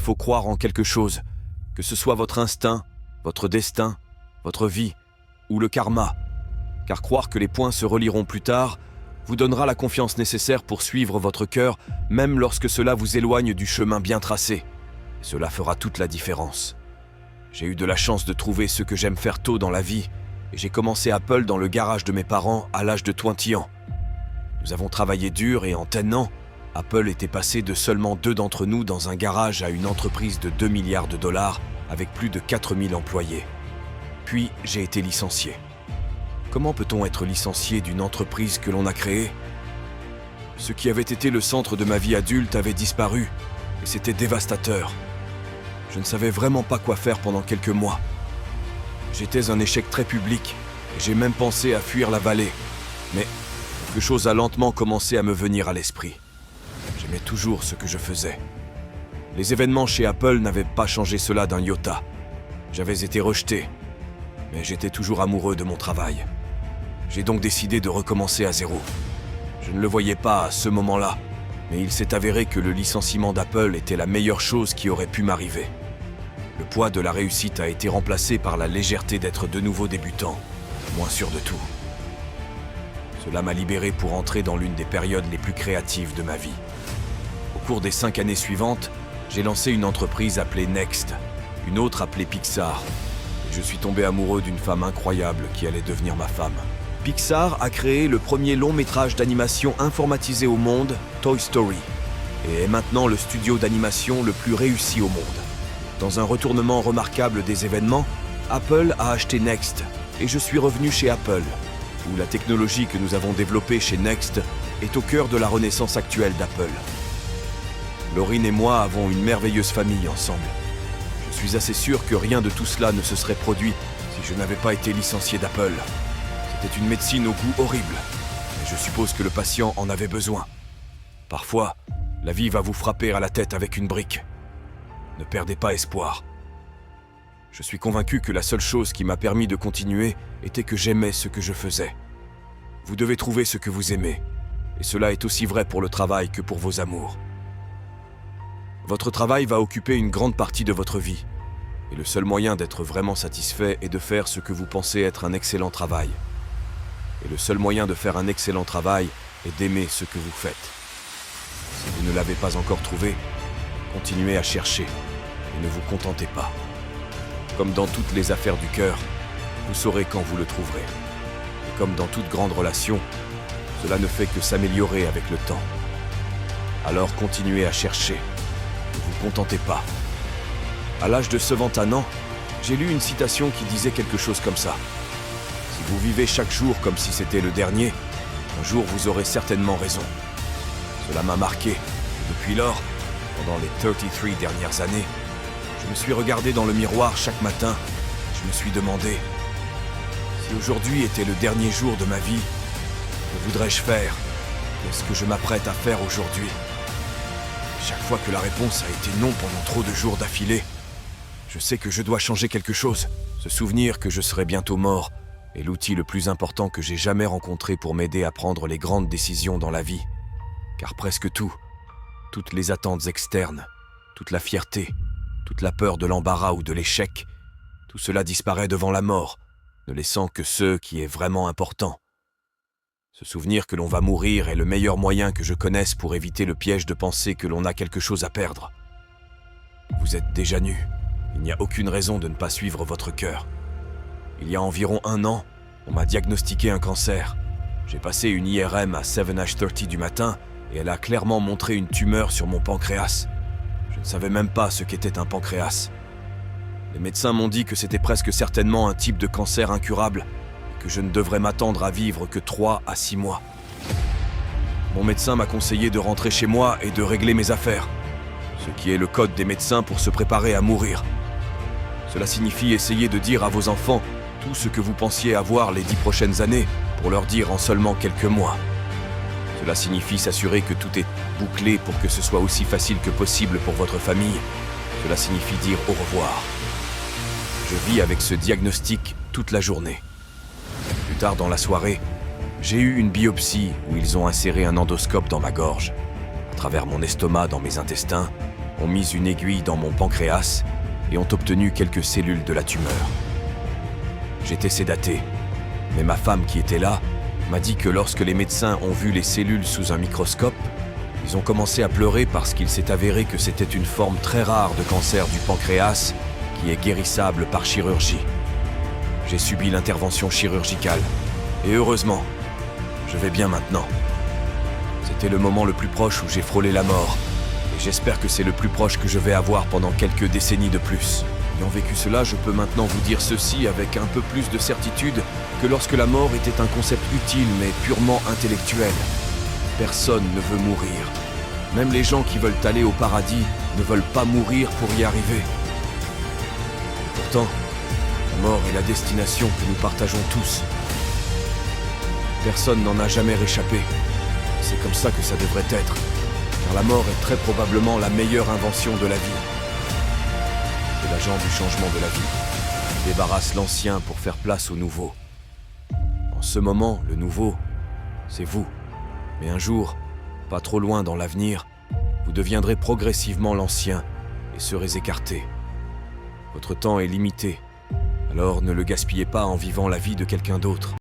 faut croire en quelque chose, que ce soit votre instinct, votre destin, votre vie ou le karma, car croire que les points se relieront plus tard vous donnera la confiance nécessaire pour suivre votre cœur, même lorsque cela vous éloigne du chemin bien tracé. Cela fera toute la différence. J'ai eu de la chance de trouver ce que j'aime faire tôt dans la vie, et j'ai commencé Apple dans le garage de mes parents à l'âge de 20 ans. Nous avons travaillé dur et en 10 ans, Apple était passé de seulement 2 d'entre nous dans un garage à une entreprise de 2 milliards de dollars avec plus de 4000 employés. Puis, j'ai été licencié. Comment peut-on être licencié d'une entreprise que l'on a créée? Ce qui avait été le centre de ma vie adulte avait disparu, et c'était dévastateur. Je ne savais vraiment pas quoi faire pendant quelques mois. J'étais un échec très public, et j'ai même pensé à fuir la vallée. Mais quelque chose a lentement commencé à me venir à l'esprit. J'aimais toujours ce que je faisais. Les événements chez Apple n'avaient pas changé cela d'un iota. J'avais été rejeté, mais j'étais toujours amoureux de mon travail. J'ai donc décidé de recommencer à zéro. Je ne le voyais pas à ce moment-là, mais il s'est avéré que le licenciement d'Apple était la meilleure chose qui aurait pu m'arriver. Le poids de la réussite a été remplacé par la légèreté d'être de nouveau débutant, moins sûr de tout. Cela m'a libéré pour entrer dans l'une des périodes les plus créatives de ma vie. Au cours des 5 années suivantes, j'ai lancé une entreprise appelée Next, une autre appelée Pixar, et je suis tombé amoureux d'une femme incroyable qui allait devenir ma femme. Pixar a créé le premier long métrage d'animation informatisé au monde, Toy Story, et est maintenant le studio d'animation le plus réussi au monde. Dans un retournement remarquable des événements, Apple a acheté Next, et je suis revenu chez Apple, où la technologie que nous avons développée chez Next est au cœur de la renaissance actuelle d'Apple. Lauryn et moi avons une merveilleuse famille ensemble. Je suis assez sûr que rien de tout cela ne se serait produit si je n'avais pas été licencié d'Apple. C'était une médecine au goût horrible, et je suppose que le patient en avait besoin. Parfois, la vie va vous frapper à la tête avec une brique. Ne perdez pas espoir. Je suis convaincu que la seule chose qui m'a permis de continuer était que j'aimais ce que je faisais. Vous devez trouver ce que vous aimez, et cela est aussi vrai pour le travail que pour vos amours. Votre travail va occuper une grande partie de votre vie, et le seul moyen d'être vraiment satisfait est de faire ce que vous pensez être un excellent travail. Et le seul moyen de faire un excellent travail est d'aimer ce que vous faites. Si vous ne l'avez pas encore trouvé, continuez à chercher et ne vous contentez pas. Comme dans toutes les affaires du cœur, vous saurez quand vous le trouverez. Et comme dans toute grande relation, cela ne fait que s'améliorer avec le temps. Alors continuez à chercher. Ne vous contentez pas. À l'âge de 21 ans, j'ai lu une citation qui disait quelque chose comme ça. Si vous vivez chaque jour comme si c'était le dernier, un jour vous aurez certainement raison. Cela m'a marqué. Depuis lors, pendant les 33 dernières années, je me suis regardé dans le miroir chaque matin. Je me suis demandé, si aujourd'hui était le dernier jour de ma vie, que voudrais-je faire? Qu'est-ce que je m'apprête à faire aujourd'hui? Chaque fois que la réponse a été non pendant trop de jours d'affilée, je sais que je dois changer quelque chose. Se souvenir que je serai bientôt mort est l'outil le plus important que j'ai jamais rencontré pour m'aider à prendre les grandes décisions dans la vie. Car presque tout, toutes les attentes externes, toute la fierté, toute la peur de l'embarras ou de l'échec, tout cela disparaît devant la mort, ne laissant que ce qui est vraiment important. Se souvenir que l'on va mourir est le meilleur moyen que je connaisse pour éviter le piège de penser que l'on a quelque chose à perdre. Vous êtes déjà nu. Il n'y a aucune raison de ne pas suivre votre cœur. Il y a environ 1 an, on m'a diagnostiqué un cancer. J'ai passé une IRM à 7h30 du matin et elle a clairement montré une tumeur sur mon pancréas. Je ne savais même pas ce qu'était un pancréas. Les médecins m'ont dit que c'était presque certainement un type de cancer incurable et que je ne devrais m'attendre à vivre que 3 à 6 mois. Mon médecin m'a conseillé de rentrer chez moi et de régler mes affaires, ce qui est le code des médecins pour se préparer à mourir. Cela signifie essayer de dire à vos enfants tout ce que vous pensiez avoir les 10 prochaines années pour leur dire en seulement quelques mois. Cela signifie s'assurer que tout est bouclé pour que ce soit aussi facile que possible pour votre famille. Cela signifie dire au revoir. Je vis avec ce diagnostic toute la journée. Plus tard dans la soirée, j'ai eu une biopsie où ils ont inséré un endoscope dans ma gorge, à travers mon estomac dans mes intestins, ont mis une aiguille dans mon pancréas et ont obtenu quelques cellules de la tumeur. J'étais sédaté, mais ma femme qui était là m'a dit que lorsque les médecins ont vu les cellules sous un microscope, ils ont commencé à pleurer parce qu'il s'est avéré que c'était une forme très rare de cancer du pancréas qui est guérissable par chirurgie. J'ai subi l'intervention chirurgicale et heureusement, je vais bien maintenant. C'était le moment le plus proche où j'ai frôlé la mort et j'espère que c'est le plus proche que je vais avoir pendant quelques décennies de plus. Ayant vécu cela, je peux maintenant vous dire ceci avec un peu plus de certitude que lorsque la mort était un concept utile mais purement intellectuel. Personne ne veut mourir. Même les gens qui veulent aller au paradis ne veulent pas mourir pour y arriver. Et pourtant, la mort est la destination que nous partageons tous. Personne n'en a jamais réchappé. C'est comme ça que ça devrait être, car la mort est très probablement la meilleure invention de la vie. C'est l'agent du changement de la vie. Il débarrasse l'ancien pour faire place au nouveau. En ce moment, le nouveau, c'est vous. Mais un jour, pas trop loin dans l'avenir, vous deviendrez progressivement l'ancien et serez écarté. Votre temps est limité, alors ne le gaspillez pas en vivant la vie de quelqu'un d'autre.